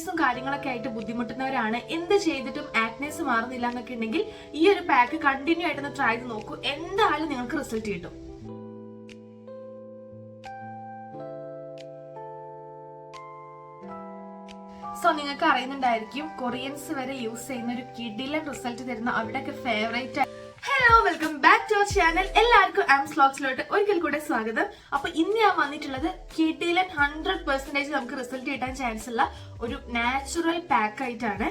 ആക്നേസും കാര്യങ്ങളൊക്കെ ആയിട്ട് ബുദ്ധിമുട്ടുന്നവരാണ്, എന്ത് ചെയ്തിട്ടും ആക്നേസ് മാറുന്നില്ല എന്നൊക്കെ ഉണ്ടെങ്കിൽ ഈ ഒരു പാക്ക് കണ്ടിന്യൂ ആയിട്ടൊന്ന് ട്രൈ ചെയ്ത് നോക്കൂ. എന്തായാലും നിങ്ങൾക്ക് റിസൾട്ട് കിട്ടും. സോ നിങ്ങൾക്ക് അറിയുന്നുണ്ടായിരിക്കും, കൊറിയൻസ് വരെ യൂസ് ചെയ്യുന്ന ഒരു കിഡിലൻ റിസൾട്ട് തരുന്ന അവരുടെയൊക്കെ favourite. Hello, welcome back to our channel. എല്ലാവർക്കും ആംസ് വ്ലോഗ്സിലോട്ട് ഒരിക്കൽ കൂടെ സ്വാഗതം. അപ്പൊ ഇന്ന് ഞാൻ വന്നിട്ടുള്ളത് കിഡിലൻ 100% നമുക്ക് റിസൾട്ട് കിട്ടാൻ ചാൻസ് ഉള്ള ഒരു നാച്ചുറൽ പാക്ക് ആയിട്ടാണ്.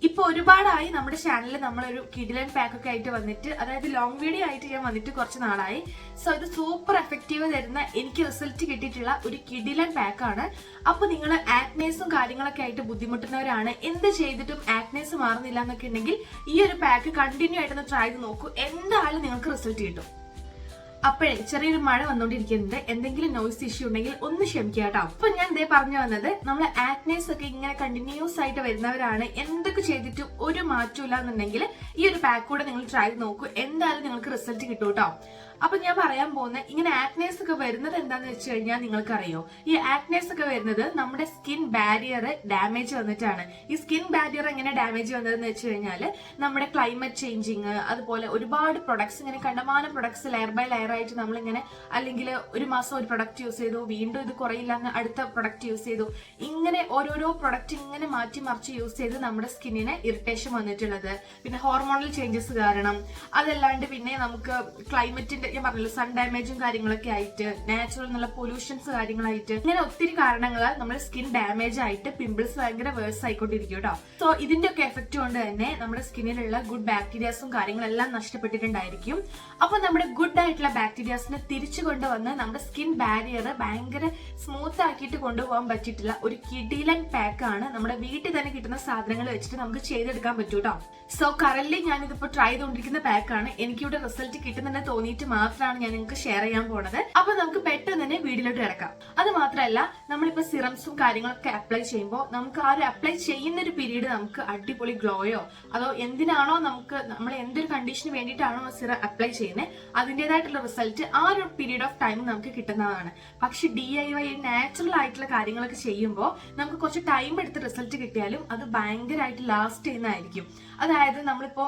ഇപ്പൊ ഒരുപാടായി നമ്മുടെ ചാനലിൽ നമ്മളൊരു കിഡിലൻ പാക്ക് ഒക്കെ ആയിട്ട് വന്നിട്ട്, അതായത് ലോങ് വീഡിയോ ആയിട്ട് ഞാൻ വന്നിട്ട് കുറച്ച് നാളായി. സോ ഇത് സൂപ്പർ എഫക്റ്റീവ് തരുന്ന, എനിക്ക് റിസൾട്ട് കിട്ടിയിട്ടുള്ള ഒരു കിഡിലൻ പാക്കാണ്. അപ്പൊ നിങ്ങൾ ആക്നേസും കാര്യങ്ങളൊക്കെ ആയിട്ട് ബുദ്ധിമുട്ടുന്നവരാണ്, എന്ത് ചെയ്തിട്ടും ആക്നേസ് മാറുന്നില്ല എന്നൊക്കെ ഉണ്ടെങ്കിൽ ഈ ഒരു പാക്ക് കണ്ടിന്യൂ ആയിട്ടൊന്ന് ട്രൈ ചെയ്ത് നോക്കൂ. എന്തായാലും നിങ്ങൾക്ക് റിസൾട്ട് കിട്ടും. അപ്പോഴേ ചെറിയൊരു മഴ വന്നുകൊണ്ടിരിക്കുന്നുണ്ട്, എന്തെങ്കിലും നോയ്സ് ഇഷ്യൂ ഉണ്ടെങ്കിൽ ഒന്ന് ക്ഷമിക്കുക കേട്ടോ. അപ്പൊ ഞാൻ ഇതേ പറഞ്ഞു വന്നത്, നമ്മൾ ആക്നേസ് ഒക്കെ ഇങ്ങനെ കണ്ടിന്യൂസ് ആയിട്ട് വരുന്നവരാണ്, എന്തൊക്കെ ചെയ്തിട്ടും ഒരു മാറ്റമില്ല എന്നുണ്ടെങ്കിൽ ഈ ഒരു പാക്ക് കൂടെ നിങ്ങൾ ട്രൈ ചെയ്ത് നോക്കൂ. എന്തായാലും നിങ്ങൾക്ക് റിസൾട്ട് കിട്ടും കേട്ടോ. അപ്പൊ ഞാൻ പറയാൻ പോകുന്ന ഇങ്ങനെ ആക്നേസ് ഒക്കെ വരുന്നത് എന്താന്ന് വെച്ച് കഴിഞ്ഞാൽ നിങ്ങൾക്കറിയോ, ഈ ആക്നേസ് ഒക്കെ വരുന്നത് നമ്മുടെ സ്കിൻ ബാരിയർ ഡാമേജ് വന്നിട്ടാണ്. ഈ സ്കിൻ ബാരിയർ എങ്ങനെ ഡാമേജ് വന്നതെന്ന് വെച്ച് കഴിഞ്ഞാല് നമ്മുടെ ക്ലൈമറ്റ് ചേഞ്ചിങ്, അതുപോലെ ഒരുപാട് പ്രൊഡക്ട്സ്, ഇങ്ങനെ കണ്ടമാനം പ്രൊഡക്ട്സ് ലെയർ ബൈ ലെയർ ആയിട്ട് നമ്മളിങ്ങനെ, അല്ലെങ്കിൽ ഒരു മാസം ഒരു പ്രൊഡക്റ്റ് യൂസ് ചെയ്തു, വീണ്ടും ഇത് കുറയില്ല അടുത്ത പ്രൊഡക്റ്റ് യൂസ് ചെയ്തു, ഇങ്ങനെ ഓരോരോ പ്രൊഡക്റ്റ് ഇങ്ങനെ മാറ്റി മറിച്ച് യൂസ് ചെയ്ത് നമ്മുടെ സ്കിന്നിന് ഇറിറ്റേഷൻ വന്നിട്ടുള്ളത്. പിന്നെ ഹോർമോണൽ ചേഞ്ചസ് കാരണം, അതല്ലാണ്ട് പിന്നെ നമുക്ക് ക്ലൈമറ്റിന്റെ, ഞാൻ പറഞ്ഞല്ലോ, സൺ ഡാമേജും കാര്യങ്ങളൊക്കെ ആയിട്ട്, നാച്ചുറൽ എന്നുള്ള പൊല്യൂഷൻസ് കാര്യങ്ങളായിട്ട്, ഇങ്ങനെ ഒത്തിരി കാരണങ്ങളാൽ നമ്മുടെ സ്കിൻ ഡാമേജ് ആയിട്ട് പിമ്പിൾസ് ഭയങ്കര വേഴ്സ് ആയിക്കൊണ്ടിരിക്കും കേട്ടോ. സോ ഇതിന്റെ ഒക്കെ എഫക്ട് കൊണ്ട് തന്നെ നമ്മുടെ സ്കിന്നിലുള്ള ഗുഡ് ബാക്ടീരിയാസും കാര്യങ്ങളെല്ലാം നഷ്ടപ്പെട്ടിട്ടുണ്ടായിരിക്കും. അപ്പൊ നമ്മുടെ ഗുഡ് ആയിട്ടുള്ള ബാക്ടീരിയാസിനെ തിരിച്ചു കൊണ്ടുവന്ന് നമ്മുടെ സ്കിൻ ബാരിയർ ഭയങ്കര സ്മൂത്ത് ആക്കിയിട്ട് കൊണ്ടുപോകാൻ പറ്റിയിട്ടുള്ള ഒരു കിഡിലൻ പാക്ക് ആണ്. നമ്മുടെ വീട്ടിൽ തന്നെ കിട്ടുന്ന സാധനങ്ങൾ വെച്ചിട്ട് നമുക്ക് ചെയ്തെടുക്കാൻ പറ്റൂ കേട്ടോ. സോ കറന്റ് ഞാനിതിപ്പോ ട്രൈ ചെയ്തുകൊണ്ടിരിക്കുന്ന പാക്കാണ്. എനിക്കിവിടെ റിസൾട്ട് കിട്ടുന്നുണ്ട് തോന്നിയിട്ട് മാത്രമാണ് ഞാൻ നിങ്ങൾക്ക് ഷെയർ ചെയ്യാൻ പോണത്. അപ്പൊ നമുക്ക് പെട്ടെന്ന് തന്നെ വീഡിയോയിലോട്ട് കിടക്കാം. അത് മാത്രമല്ല, നമ്മളിപ്പോ സിറംസും കാര്യങ്ങളൊക്കെ അപ്ലൈ ചെയ്യുമ്പോൾ നമുക്ക് ആ ഒരു അപ്ലൈ ചെയ്യുന്ന ഒരു പീരീഡ് നമുക്ക് അടിപൊളി ഗ്ലോയോ, അതോ എന്തിനാണോ നമ്മൾ എന്തൊരു കണ്ടീഷന് വേണ്ടിയിട്ടാണോ സിറം അപ്ലൈ ചെയ്യുന്നത്, അതിന്റേതായിട്ടുള്ള റിസൾട്ട് ആ ഒരു പീരീഡ് ഓഫ് ടൈം നമുക്ക് കിട്ടുന്നതാണ്. പക്ഷെ DIY നാച്ചുറൽ ആയിട്ടുള്ള കാര്യങ്ങളൊക്കെ ചെയ്യുമ്പോൾ നമുക്ക് കുറച്ച് ടൈം എടുത്ത് റിസൾട്ട് കിട്ടിയാലും അത് ഭയങ്കരമായിട്ട് ലാസ്റ്റ് ചെയ്യുന്നതായിരിക്കും. അതായത് നമ്മളിപ്പോ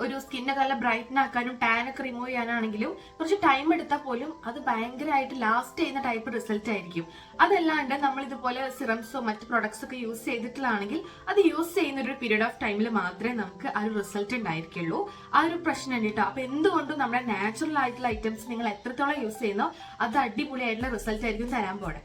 ഒരു സ്കിന്നൊക്കെ നല്ല ബ്രൈറ്റൻ ആക്കാനും ടാനൊക്കെ റിമൂവ് ചെയ്യാനാണെങ്കിലും കുറച്ച് ടൈം എടുത്താൽ പോലും അത് ഭയങ്കരമായിട്ട് ലാസ്റ്റ് ചെയ്യുന്ന ടൈപ്പ് റിസൾട്ട് ആയിരിക്കും. അതല്ലാണ്ട് നമ്മൾ ഇതുപോലെ സിറംസോ മറ്റ് പ്രൊഡക്ട്സ് ഒക്കെ യൂസ് ചെയ്തിട്ടുള്ളതാണെങ്കിൽ അത് യൂസ് ചെയ്യുന്ന ഒരു പീരീഡ് ഓഫ് ടൈമിൽ മാത്രമേ നമുക്ക് ആ ഒരു റിസൾട്ട് ഉണ്ടായിരിക്കുള്ളൂ. ആ ഒരു പ്രശ്നം കേട്ടോ. അപ്പൊ എന്തുകൊണ്ടും നമ്മുടെ നാച്ചുറൽ ആയിട്ടുള്ള ഐറ്റംസ് നിങ്ങൾ എത്രത്തോളം യൂസ് ചെയ്യുന്നോ അത് അടിപൊളിയായിട്ടുള്ള റിസൾട്ട് ആയിരിക്കും തരാൻ പോണെ.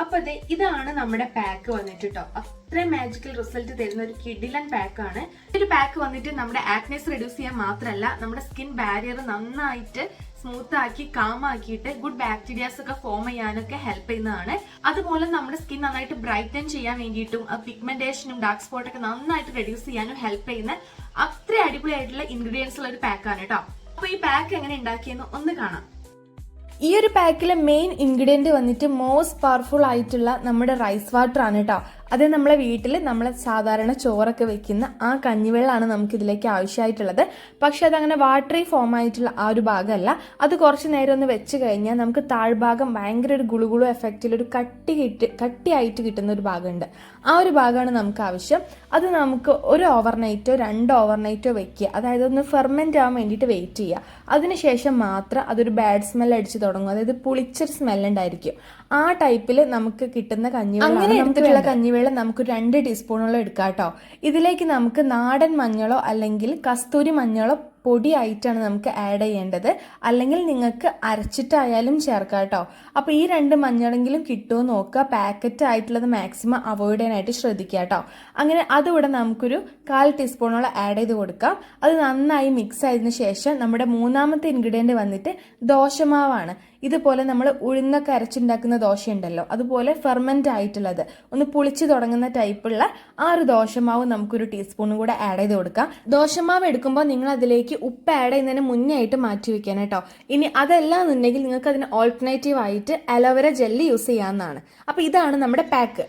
അപ്പൊ ഇതാണ് നമ്മുടെ പാക്ക് വന്നിട്ട് കേട്ടോ. അത്രയും മാജിക്കൽ റിസൾട്ട് തരുന്ന ഒരു കിഡിലൻ പാക്കാണ്. ഒരു പാക്ക് വന്നിട്ട് നമ്മുടെ ആക്നേസ് റെഡ്യൂസ് ചെയ്യാൻ മാത്രമല്ല, നമ്മുടെ സ്കിൻ ബാരിയർ നന്നായിട്ട് സ്മൂത്ത് ആക്കി കാമാക്കിയിട്ട് ഗുഡ് ബാക്ടീരിയാസ് ഒക്കെ ഫോം ചെയ്യാനൊക്കെ ഹെൽപ്പ് ചെയ്യുന്നതാണ്. അതുപോലെ നമ്മുടെ സ്കിൻ നന്നായിട്ട് ബ്രൈറ്റൻ ചെയ്യാൻ വേണ്ടിയിട്ടും പിഗ്മെന്റേഷനും ഡാർക്ക് സ്പോട്ട് ഒക്കെ നന്നായിട്ട് റെഡ്യൂസ് ചെയ്യാനും ഹെൽപ്പ് ചെയ്യുന്ന അത്ര അടിപൊളിയായിട്ടുള്ള ഇൻഗ്രീഡിയൻസ് ഉള്ള ഒരു പാക്കാണ് കേട്ടോ. അപ്പൊ ഈ പാക്ക് എങ്ങനെ ഉണ്ടാക്കിയെന്ന് ഒന്ന് കാണാം. ഈ ഒരു പാക്കിലെ മെയിൻ ഇൻഗ്രീഡിയന്റ് വന്നിട്ട് മോസ്റ്റ് പവർഫുൾ ആയിട്ടുള്ള നമ്മുടെ റൈസ് വാട്ടർ ആണ് കേട്ടോ. അത് നമ്മളെ വീട്ടിൽ നമ്മൾ സാധാരണ ചോറൊക്കെ വെക്കുന്ന ആ കഞ്ഞിവെള്ളമാണ് നമുക്ക് ഇതിലേക്ക് ആവശ്യമായിട്ടുള്ളത്. പക്ഷെ അതങ്ങനെ വാട്ടറി ഫോം ആയിട്ടുള്ള ആ ഒരു ഭാഗമല്ല. അത് കുറച്ച് നേരം ഒന്ന് വെച്ച് കഴിഞ്ഞാൽ നമുക്ക് താഴ്ഭാഗം ഭയങ്കര ഒരു ഗുളുഗുളു എഫക്റ്റിൽ ഒരു കട്ടിയായിട്ട് കിട്ടുന്ന ഒരു ഭാഗമുണ്ട്. ആ ഒരു ഭാഗമാണ് നമുക്ക് ആവശ്യം. അത് നമുക്ക് ഒരു ഓവർനൈറ്റോ 2 ഓവർനൈറ്റോ വെക്കുക. അതായത് ഒന്ന് ഫെർമെന്റ് ആവാൻ വേണ്ടിയിട്ട് വെയിറ്റ് ചെയ്യുക. അതിനുശേഷം മാത്രം അതൊരു ബാഡ് സ്മെൽ അടിച്ച് തുടങ്ങും. അതായത് പുളിച്ചൊരു സ്മെൽ ഉണ്ടായിരിക്കും. ആ ടൈപ്പിൽ നമുക്ക് കിട്ടുന്ന കഞ്ഞിവെള്ളം നമുക്ക് 2 ടീസ്പൂണോളം എടുക്കാം കേട്ടോ. ഇതിലേക്ക് നമുക്ക് നാടൻ മഞ്ഞളോ അല്ലെങ്കിൽ കസ്തൂരി മഞ്ഞളോ പൊടിയായിട്ടാണ് നമുക്ക് ആഡ് ചെയ്യേണ്ടത്. അല്ലെങ്കിൽ നിങ്ങൾക്ക് അരച്ചിട്ടായാലും ചേർക്കാം കേട്ടോ. അപ്പോൾ ഈ 2 മഞ്ഞളെങ്കിലും കിട്ടുമോ നോക്കുക. പാക്കറ്റ് ആയിട്ടുള്ളത് മാക്സിമം അവോയ്ഡ് ചെയ്യാനായിട്ട് ശ്രദ്ധിക്കുക കേട്ടോ. അങ്ങനെ അതുകൂടെ നമുക്കൊരു 1/4 ടീസ്പൂണോളം ആഡ് ചെയ്ത് കൊടുക്കാം. അത് നന്നായി മിക്സ് ആയതിനു ശേഷം നമ്മുടെ മൂന്നാമത്തെ ഇൻഗ്രീഡിയന്റ് വന്നിട്ട് ദോശമാവാണ്. ഇതുപോലെ നമ്മൾ ഉഴുന്നൊക്കെ അരച്ചുണ്ടാക്കുന്ന ദോശ ഉണ്ടല്ലോ, അതുപോലെ ഫെർമെന്റ് ആയിട്ടുള്ളത് ഒന്ന് പുളിച്ചു തുടങ്ങുന്ന ടൈപ്പുള്ള ആ ഒരു ദോശമാവ് നമുക്കൊരു ടീസ്പൂണും കൂടെ ആഡ് ചെയ്ത് കൊടുക്കാം. ദോശമാവ് എടുക്കുമ്പോൾ നിങ്ങൾ അതിലേക്ക് ഉപ്പ് ആഡ് ചെയ്യുന്നതിന് മുന്നേ ആയിട്ട് മാറ്റി വെക്കാൻ കേട്ടോ. ഇനി അതല്ല എന്നുണ്ടെങ്കിൽ നിങ്ങൾക്ക് അതിന് ഓൾട്ടർനേറ്റീവ് ആയിട്ട് അലോവേര ജെല്ലി യൂസ് ചെയ്യാവുന്നതാണ്. അപ്പൊ ഇതാണ് നമ്മുടെ പാക്ക്.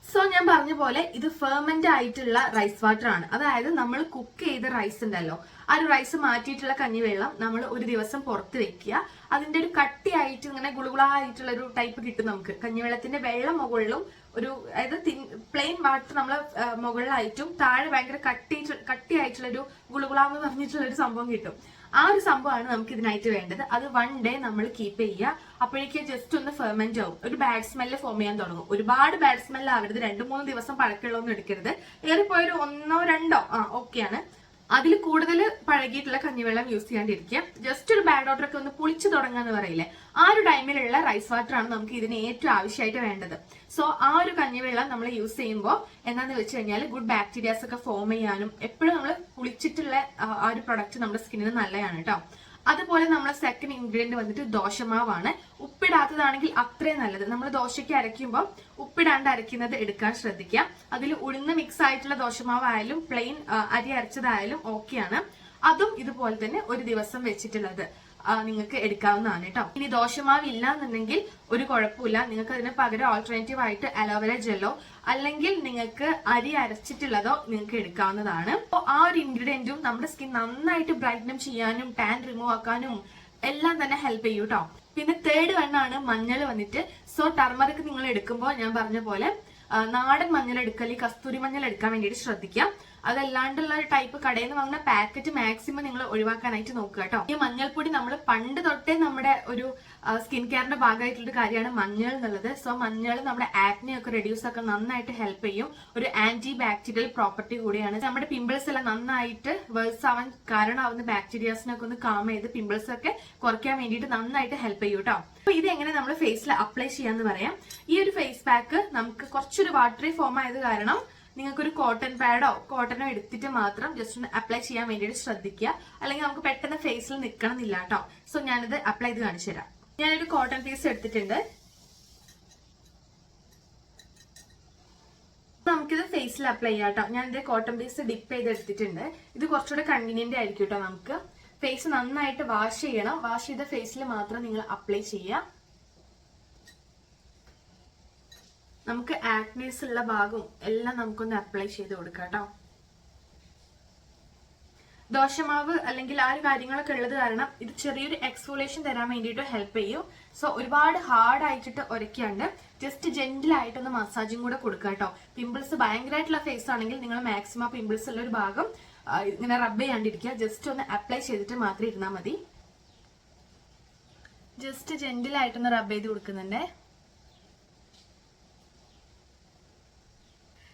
സോ ഞാൻ പറഞ്ഞ പോലെ ഇത് ഫെർമെന്റ് ആയിട്ടുള്ള റൈസ് വാട്ടർ ആണ്. അതായത് നമ്മൾ കുക്ക് ചെയ്ത റൈസ് ഉണ്ടല്ലോ, ആ ഒരു റൈസ് മാറ്റിയിട്ടുള്ള കഞ്ഞിവെള്ളം നമ്മൾ ഒരു ദിവസം പുറത്ത് വെക്കുക. അതിന്റെ ഒരു കട്ടിയായിട്ട് ഇങ്ങനെ ഗുളുഗുളായിട്ടുള്ള ഒരു ടൈപ്പ് കിട്ടും നമുക്ക്. കഞ്ഞിവെള്ളത്തിന്റെ വെള്ളം മുകളിലും ഒരു, അതായത് പ്ലെയിൻ വാട്ടർ നമ്മൾ മുകളിലായിട്ടും താഴെ ഭയങ്കര കട്ടിയായിട്ടുള്ള ഒരു ഗുളുകുളാന്ന് പറഞ്ഞിട്ടുള്ള ഒരു സംഭവം കിട്ടും. ആ ഒരു സംഭവമാണ് നമുക്ക് ഇതിനായിട്ട് വേണ്ടത്. അത് 1 day നമ്മൾ കീപ്പ് ചെയ്യുക. അപ്പോഴേക്ക് ജസ്റ്റ് ഒന്ന് ഫെർമെന്റ് ആവും, ഒരു ബാഡ് സ്മെല്ല് ഫോം ചെയ്യാൻ തുടങ്ങും. ഒരുപാട് ബാഡ് സ്മെല്ല് ആവരുത്, 2-3 ദിവസം പഴക്കമുള്ളതൊന്നും എടുക്കരുത്. ഏറിപ്പോയൊരു 1-2 ഓക്കെയാണ്. അതിൽ കൂടുതൽ പഴകിയിട്ടുള്ള കഞ്ഞിവെള്ളം യൂസ് ചെയ്യാണ്ടിരിക്കുക. ജസ്റ്റ് ഒരു ബാഡ് ഓർഡർ ഒക്കെ ഒന്ന് പുളിച്ചു തുടങ്ങാന്ന് പറയില്ലേ, ആ ഒരു ടൈമിലുള്ള റൈസ് വാട്ടർ ആണ് നമുക്ക് ഇതിന് ഏറ്റവും ആവശ്യമായിട്ട് വേണ്ടത്. സോ ആ ഒരു കഞ്ഞിവെള്ളം നമ്മൾ യൂസ് ചെയ്യുമ്പോൾ എന്താന്ന് വെച്ച് കഴിഞ്ഞാൽ ഗുഡ് ബാക്ടീരിയാസ് ഒക്കെ ഫോം ചെയ്യാനും എപ്പോഴും നമ്മൾ പുളിച്ചിട്ടുള്ള ആ ഒരു പ്രൊഡക്റ്റ് നമ്മുടെ സ്കിന്നിന് നല്ലതാണ് കേട്ടോ. അതുപോലെ നമ്മളെ സെക്കൻഡ് ഇൻഗ്രീഡിയന്റ് വന്നിട്ട് ദോശമാവാണ്. ഉപ്പിടാത്തതാണെങ്കിൽ അത്രയും നല്ലത്. നമ്മൾ ദോശയ്ക്ക് അരയ്ക്കുമ്പോൾ ഉപ്പിടാണ്ട് അരയ്ക്കുന്നത് എടുക്കാൻ ശ്രദ്ധിക്കുക. അതിൽ ഉഴുന്ന് മിക്സ് ആയിട്ടുള്ള ദോശമാവായാലും പ്ലെയിൻ അരി അരച്ചതായാലും ഓക്കെയാണ്. അതും ഇതുപോലെ തന്നെ ഒരു ദിവസം വെച്ചിട്ടുള്ളത് നിങ്ങൾക്ക് എടുക്കാവുന്നതാണ് കേട്ടോ. ഇനി ദോശമാവ് ഇല്ല എന്നുണ്ടെങ്കിൽ ഒരു കുഴപ്പമില്ല, നിങ്ങൾക്ക് അതിന് പകരം ഓൾട്ടർനേറ്റീവ് ആയിട്ട് അലോവേര ജെല്ലോ അല്ലെങ്കിൽ നിങ്ങൾക്ക് അരി അരച്ചിട്ടുള്ളതോ നിങ്ങൾക്ക് എടുക്കാവുന്നതാണ്. അപ്പോൾ ആ ഒരു ഇൻഗ്രീഡിയന്റും നമ്മുടെ സ്കിൻ നന്നായിട്ട് ബ്രൈറ്റനും ചെയ്യാനും ടാൻ റിമൂവ് ആക്കാനും എല്ലാം തന്നെ ഹെൽപ്പ് ചെയ്യും കേട്ടോ. പിന്നെ തേർഡ് വണ്ണാണ് മഞ്ഞൾ വന്നിട്ട്. സോ ടർമറിക് നിങ്ങൾ എടുക്കുമ്പോൾ ഞാൻ പറഞ്ഞ പോലെ നാടൻ മഞ്ഞൾ എടുക്കുക, അല്ലെങ്കിൽ കസ്തൂരി മഞ്ഞൾ എടുക്കാൻ വേണ്ടിയിട്ട് ശ്രദ്ധിക്കാം. അതല്ലാണ്ടുള്ള ടൈപ്പ് കടയിൽ നിന്ന് വാങ്ങുന്ന പാക്കറ്റ് മാക്സിമം നിങ്ങൾ ഒഴിവാക്കാനായിട്ട് നോക്കുക കേട്ടോ. ഈ മഞ്ഞൾപ്പൊടി നമ്മൾ പണ്ട് തൊട്ടേ നമ്മുടെ ഒരു സ്കിൻ കെയറിന്റെ ഭാഗമായിട്ടുള്ള കാര്യമാണ് മഞ്ഞൾ എന്നുള്ളത്. സോ മഞ്ഞൾ നമ്മുടെ ആക്നെ ഒക്കെ റെഡ്യൂസ് ആക്കാൻ നന്നായിട്ട് ഹെൽപ്പ് ചെയ്യും. ഒരു ആന്റി ബാക്ടീരിയൽ പ്രോപ്പർട്ടി കൂടിയാണ്. നമ്മുടെ പിമ്പിൾസ് എല്ലാം നന്നായിട്ട് വേഴ്സ് ആവാൻ കാരണമാവുന്ന ബാക്ടീരിയാസിനൊക്കെ ഒന്ന് കാം ചെയ്ത് പിമ്പിൾസ് ഒക്കെ കുറയ്ക്കാൻ വേണ്ടിയിട്ട് നന്നായിട്ട് ഹെൽപ്പ് ചെയ്യും കേട്ടോ. അപ്പൊ ഇത് എങ്ങനെ നമ്മൾ ഫേസിൽ അപ്ലൈ ചെയ്യാന്ന് പറയാം. ഈ ഒരു ഫേസ് പാക്ക് നമുക്ക് കുറച്ചൊരു വാട്ടറി ഫോം ആയത് കാരണം നിങ്ങൾക്കൊരു കോട്ടൺ പാഡോ കോട്ടനോ എടുത്തിട്ട് മാത്രം ജസ്റ്റ് ഒന്ന് അപ്ലൈ ചെയ്യാൻ വേണ്ടിയിട്ട് ശ്രദ്ധിക്കുക. അല്ലെങ്കിൽ നമുക്ക് പെട്ടെന്ന് ഫേസിൽ നിൽക്കണമെന്നില്ല കേട്ടോ. സോ ഞാനിത് അപ്ലൈ ചെയ്ത് കാണിച്ചു തരാം. ഞാനൊരു കോട്ടൺ പീസ് എടുത്തിട്ടുണ്ട്. നമുക്കിത് ഫേസിൽ അപ്ലൈ ചെയ്യാം കേട്ടോ. ഞാനിത് കോട്ടൺ പീസ് ഡിപ്പ് ചെയ്ത് എടുത്തിട്ടുണ്ട്. ഇത് കുറച്ചുകൂടെ കൺവീനിയന്റ് ആയിരിക്കും കേട്ടോ. നമുക്ക് ഫേസ് നന്നായിട്ട് വാഷ് ചെയ്യണം. വാഷ് ചെയ്ത ഫേസിൽ മാത്രം നിങ്ങൾ അപ്ലൈ ചെയ്യുക. നമുക്ക് ആക്നീസ് ഉള്ള ഭാഗവും എല്ലാം നമുക്കൊന്ന് അപ്ലൈ ചെയ്ത് കൊടുക്കാം കേട്ടോ. ദോശമാവ് അല്ലെങ്കിൽ ആ ഒരു കാര്യങ്ങളൊക്കെ ഉള്ളത് കാരണം ഇത് ചെറിയൊരു എക്സ്ഫോളിയേഷൻ തരാൻ വേണ്ടിയിട്ട് ഹെൽപ്പ് ചെയ്യും. സോ ഒരുപാട് ഹാർഡ് ആയിട്ട് ഉരയ്ക്കാണ്ട് ജസ്റ്റ് ജെന്റിൽ ആയിട്ടൊന്ന് മസാജും കൂടെ കൊടുക്കുക കേട്ടോ. പിമ്പിൾസ് ഭയങ്കരമായിട്ടുള്ള ഫേസ് ആണെങ്കിൽ നിങ്ങൾ മാക്സിമം പിമ്പിൾസ് ഉള്ള ഒരു ഭാഗം ഇങ്ങനെ റബ്ബ് ചെയ്യാണ്ടിരിക്കുക. ജസ്റ്റ് ഒന്ന് അപ്ലൈ ചെയ്തിട്ട് മാത്രം ഇരുന്നാൽ മതി. ജസ്റ്റ് ജെന്റിൽ ആയിട്ടൊന്ന് റബ്ബ് ചെയ്ത് കൊടുക്കുന്നുണ്ട്.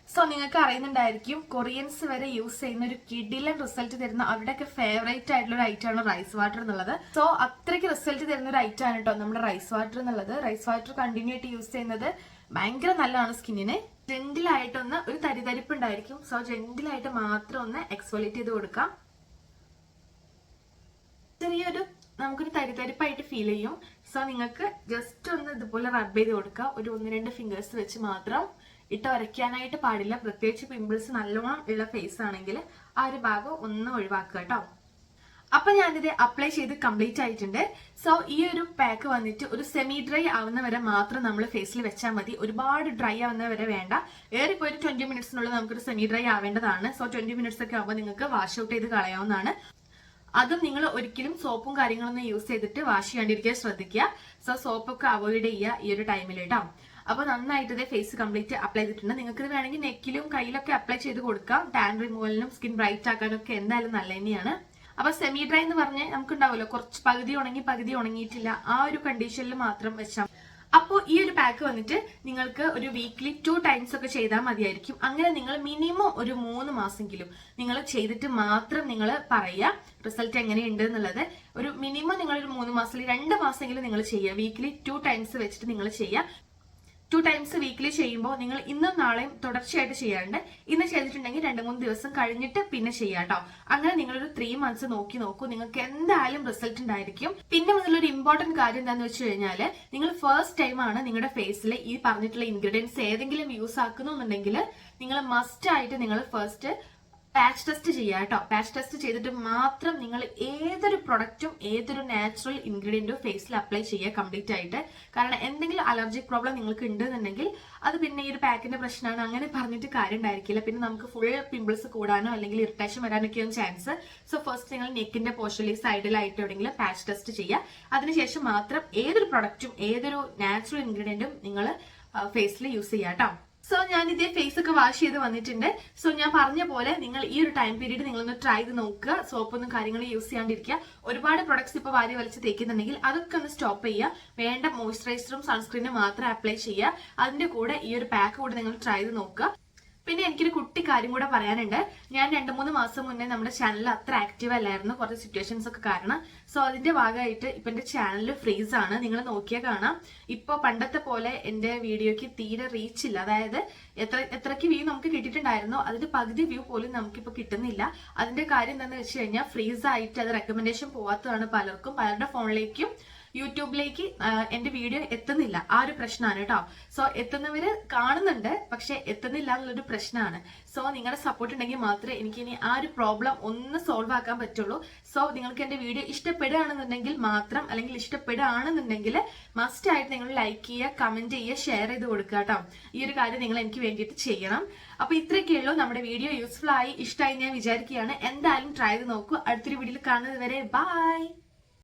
സോ നിങ്ങൾക്ക് അറിയുന്നുണ്ടായിരിക്കും കൊറിയൻസ് വരെ യൂസ് ചെയ്യുന്ന ഒരു കിഡിലൻ റിസൾട്ട് തരുന്ന അവരുടെയൊക്കെ ഫേവറേറ്റ് ആയിട്ടുള്ള ഒരു ഐറ്റം ആണ് റൈസ് വാട്ടർ എന്നുള്ളത്. സോ അത്രയ്ക്ക് റിസൾട്ട് തരുന്ന ഒരു ഐറ്റം ആണ് കേട്ടോ നമ്മുടെ റൈസ് വാട്ടർ എന്നുള്ളത്. റൈസ് വാട്ടർ കണ്ടിന്യൂ ആയിട്ട് യൂസ് ചെയ്യുന്നത് ഭയങ്കര നല്ലതാണ് സ്കിന്നിന്. ജെന്റിലായിട്ടൊന്ന് ഒരു തരിതരിപ്പ് ഉണ്ടായിരിക്കും. സോ ജെന്റിലായിട്ട് മാത്രം ഒന്ന് എക്സ്ഫോളിയേറ്റ് ചെയ്ത് കൊടുക്കാം. ചെറിയൊരു നമുക്കൊരു തരിതരിപ്പായിട്ട് ഫീൽ ചെയ്യും. സോ നിങ്ങൾക്ക് ജസ്റ്റ് ഒന്ന് ഇതുപോലെ റബ്ബ് ചെയ്ത് കൊടുക്കുക. ഒരു 1-2 ഫിംഗേഴ്സ് വെച്ച് മാത്രം ഇട്ട് ഉരയ്ക്കാനായിട്ട് പാടില്ല. പ്രത്യേകിച്ച് പിമ്പിൾസ് നല്ലോണം ഉള്ള ഫേസ് ആണെങ്കിൽ ആ ഒരു ഭാഗം ഒന്ന് ഒഴിവാക്കുക കേട്ടോ. അപ്പൊ ഞാനിത് അപ്ലൈ ചെയ്ത് കംപ്ലീറ്റ് ആയിട്ടുണ്ട്. സോ ഈ ഒരു പാക്ക് വന്നിട്ട് ഒരു സെമി ഡ്രൈ ആവുന്ന വരെ മാത്രം നമ്മൾ ഫേസിൽ വെച്ചാൽ മതി. ഒരുപാട് ഡ്രൈ ആവുന്ന വരെ വേണ്ട. ഏറിപ്പോ ഒരു 20 മിനിറ്റ്സിനുള്ളിൽ നമുക്കൊരു സെമി ഡ്രൈ ആവേണ്ടതാണ്. സോ 20 മിനിറ്റ്സ് ഒക്കെ ആവുമ്പോൾ നിങ്ങൾക്ക് വാഷ് ഔട്ട് ചെയ്ത് കളയാവുന്നതാണ്. അതും നിങ്ങൾ ഒരിക്കലും സോപ്പും കാര്യങ്ങളൊന്നും യൂസ് ചെയ്തിട്ട് വാഷ് ചെയ്യാണ്ടിരിക്കാൻ ശ്രദ്ധിക്കുക. സോ സോപ്പൊക്കെ അവോയ്ഡ് ചെയ്യുക ഈ ഒരു ടൈമിൽ കേട്ടോ. അപ്പൊ നന്നായിട്ട് ഇത് ഫേസ് കംപ്ലീറ്റ് അപ്ലൈ ചെയ്തിട്ടുണ്ട്. നിങ്ങൾക്ക് ഇത് വേണമെങ്കിൽ നെക്കിലും കയ്യിലൊക്കെ അപ്ലൈ ചെയ്ത് കൊടുക്കാം. ടാൻ റിമൂവലിനും സ്കിൻ ബ്രൈറ്റ് ആക്കാനും ഒക്കെ എന്തായാലും നല്ല തന്നെയാണ്. അപ്പൊ സെമി ഡ്രൈ എന്ന് പറഞ്ഞ് നമുക്കുണ്ടാവുമല്ലോ, കുറച്ച് പകുതി ഉണങ്ങി പകുതി ഉണങ്ങിയിട്ടില്ല, ആ ഒരു കണ്ടീഷനിൽ മാത്രം വെച്ചാൽ. അപ്പോൾ ഈ ഒരു പാക്ക് വന്നിട്ട് നിങ്ങൾക്ക് ഒരു വീക്ക്ലി 2 ടൈംസ് ഒക്കെ ചെയ്താൽ മതിയായിരിക്കും. അങ്ങനെ നിങ്ങൾ മിനിമം ഒരു 3 മാസമെങ്കിലും നിങ്ങൾ ചെയ്തിട്ട് മാത്രം നിങ്ങൾ പറയുക റിസൾട്ട് എങ്ങനെയുണ്ട് എന്നുള്ളത്. ഒരു മിനിമം നിങ്ങൾ ഒരു 3 മാസം 2 മാസമെങ്കിലും നിങ്ങൾ ചെയ്യുക. വീക്ക്ലി 2 ടൈംസ് വെച്ചിട്ട് നിങ്ങൾ ചെയ്യുക. 2 ടൈംസ് വീക്ക്ലി ചെയ്യുമ്പോൾ നിങ്ങൾ ഇന്നും നാളെയും തുടർച്ചയായിട്ട് ചെയ്യാറുണ്ട്. ഇന്ന് ചെയ്തിട്ടുണ്ടെങ്കിൽ 2-3 ദിവസം കഴിഞ്ഞിട്ട് പിന്നെ ചെയ്യാം കേട്ടോ. അങ്ങനെ നിങ്ങളൊരു 3 മന്ത്സ് നോക്കി നോക്കൂ. നിങ്ങൾക്ക് എന്തായാലും റിസൾട്ട് ഉണ്ടായിരിക്കും. പിന്നെ മുതലൊരു ഇമ്പോർട്ടന്റ് കാര്യം എന്താണെന്ന് വെച്ച് കഴിഞ്ഞാല്, നിങ്ങൾ ഫസ്റ്റ് ടൈം ആണ് നിങ്ങളുടെ ഫേസിൽ ഈ പറഞ്ഞിട്ടുള്ള ഇൻഗ്രീഡിയൻസ് ഏതെങ്കിലും യൂസ് ആക്കുന്നുണ്ടെങ്കിൽ നിങ്ങൾ മസ്റ്റ് ആയിട്ട് നിങ്ങൾ ഫസ്റ്റ് പാച്ച് ടെസ്റ്റ് ചെയ്യുക കേട്ടോ. പാച്ച് ടെസ്റ്റ് ചെയ്തിട്ട് മാത്രം നിങ്ങൾ ഏതൊരു പ്രൊഡക്റ്റും ഏതൊരു നാച്ചുറൽ ഇൻഗ്രീഡിയന്റും ഫേസിൽ അപ്ലൈ ചെയ്യുക കംപ്ലീറ്റ് ആയിട്ട്. കാരണം എന്തെങ്കിലും അലർജിക് പ്രോബ്ലം നിങ്ങൾക്ക് ഉണ്ടെന്നുണ്ടെങ്കിൽ അത് പിന്നെ ഈ ഒരു പാക്കിന്റെ പ്രശ്നമാണ് അങ്ങനെ പറഞ്ഞിട്ട് കാര്യം ഉണ്ടായിരിക്കില്ല. പിന്നെ നമുക്ക് ഫുൾ പിമ്പിൾസ് കൂടാനോ അല്ലെങ്കിൽ ഇറിറ്റേഷൻ വരാനൊക്കെയാണ് ചാൻസ്. സോ ഫസ്റ്റ് നിങ്ങൾ നെക്കിന്റെ പോർഷനിൽ സൈഡിലായിട്ട് എവിടെയെങ്കിലും പാച്ച് ടെസ്റ്റ് ചെയ്യുക. അതിനുശേഷം മാത്രം ഏതൊരു പ്രൊഡക്റ്റും ഏതൊരു നാച്ചുറൽ ഇൻഗ്രീഡിയന്റും നിങ്ങൾ ഫേസിൽ യൂസ് ചെയ്യുക കേട്ടോ. സോ ഞാൻ ഇതേ ഫേസ് ഒക്കെ വാഷ് ചെയ്ത് വന്നിട്ടുണ്ട്. സോ ഞാൻ പറഞ്ഞ പോലെ നിങ്ങൾ ഈ ഒരു ടൈം പീരീഡ് നിങ്ങളൊന്ന് ട്രൈ ചെയ്ത് നോക്കുക. സോപ്പൊന്നും കാര്യങ്ങളും യൂസ് ചെയ്യാണ്ടിരിക്കുക. ഒരുപാട് പ്രൊഡക്ട്സ് ഇപ്പൊ വാരി വലിച്ച് തേക്കുന്നുണ്ടെങ്കിൽ അതൊക്കെ ഒന്ന് സ്റ്റോപ്പ് ചെയ്യുക. വേണ്ട മോയ്സ്ചറൈസറും സൺസ്ക്രീനും മാത്രം അപ്ലൈ ചെയ്യുക. അതിന്റെ കൂടെ ഈ ഒരു പാക്ക് കൂടെ നിങ്ങൾ ട്രൈ ചെയ്ത് നോക്കുക. പിന്നെ എനിക്കൊരു കുട്ടി കാര്യം കൂടെ പറയാനുണ്ട്. ഞാൻ 2-3 മാസം മുന്നേ നമ്മുടെ ചാനലിൽ അത്ര ആക്റ്റീവ് അല്ലായിരുന്നു, കുറച്ച് സിറ്റുവേഷൻസ് ഒക്കെ കാരണം. സോ അതിന്റെ ഭാഗമായിട്ട് ഇപ്പൊ എന്റെ ചാനൽ ഫ്രീസ് ആണ്. നിങ്ങൾ നോക്കിയാൽ കാണാം, ഇപ്പൊ പണ്ടത്തെ പോലെ എന്റെ വീഡിയോക്ക് തീരെ റീച്ച് ഇല്ല. അതായത് എത്രയ്ക്ക് വ്യൂ നമുക്ക് കിട്ടിയിട്ടുണ്ടായിരുന്നോ അതിന്റെ പകുതി വ്യൂ പോലും നമുക്കിപ്പോ കിട്ടുന്നില്ല. അതിന്റെ കാര്യം എന്താണെന്ന് വെച്ച് കഴിഞ്ഞാൽ ഫ്രീസ് ആയിട്ട് അത് റെക്കമെൻഡേഷൻ പോവാത്തതാണ് പലർക്കും. പലരുടെ ഫോണിലേക്കും യൂട്യൂബിലേക്ക് എന്റെ വീഡിയോ എത്തുന്നില്ല. ആ ഒരു പ്രശ്നമാണ് കേട്ടോ. സോ എത്തുന്നവര് കാണുന്നുണ്ട്, പക്ഷെ എത്തുന്നില്ല എന്നുള്ളൊരു പ്രശ്നമാണ്. സോ നിങ്ങളുടെ സപ്പോർട്ട് ഉണ്ടെങ്കിൽ മാത്രമേ എനിക്ക് ഇനി ആ ഒരു പ്രോബ്ലം ഒന്ന് സോൾവ് ആക്കാൻ പറ്റുള്ളൂ. സോ നിങ്ങൾക്ക് എന്റെ വീഡിയോ ഇഷ്ടപ്പെടുകയാണെന്നുണ്ടെങ്കിൽ മാത്രം, അല്ലെങ്കിൽ ഇഷ്ടപ്പെടുകയാണെന്നുണ്ടെങ്കിൽ മസ്റ്റ് ആയിട്ട് നിങ്ങൾ ലൈക്ക് ചെയ്യുക, കമന്റ് ചെയ്യുക, ഷെയർ ചെയ്ത് കൊടുക്കുക കേട്ടോ. ഈ ഒരു കാര്യം നിങ്ങൾ എനിക്ക് വേണ്ടിയിട്ട് ചെയ്യണം. അപ്പൊ ഇത്രയൊക്കെയുള്ളൂ. നമ്മുടെ വീഡിയോ യൂസ്ഫുൾ ആയി, ഇഷ്ടമായി ഞാൻ വിചാരിക്കുകയാണ്. എന്തായാലും ട്രൈ ചെയ്ത് നോക്കൂ. അടുത്തൊരു വീഡിയോയിൽ കാണുന്നത് വരെ ബൈ.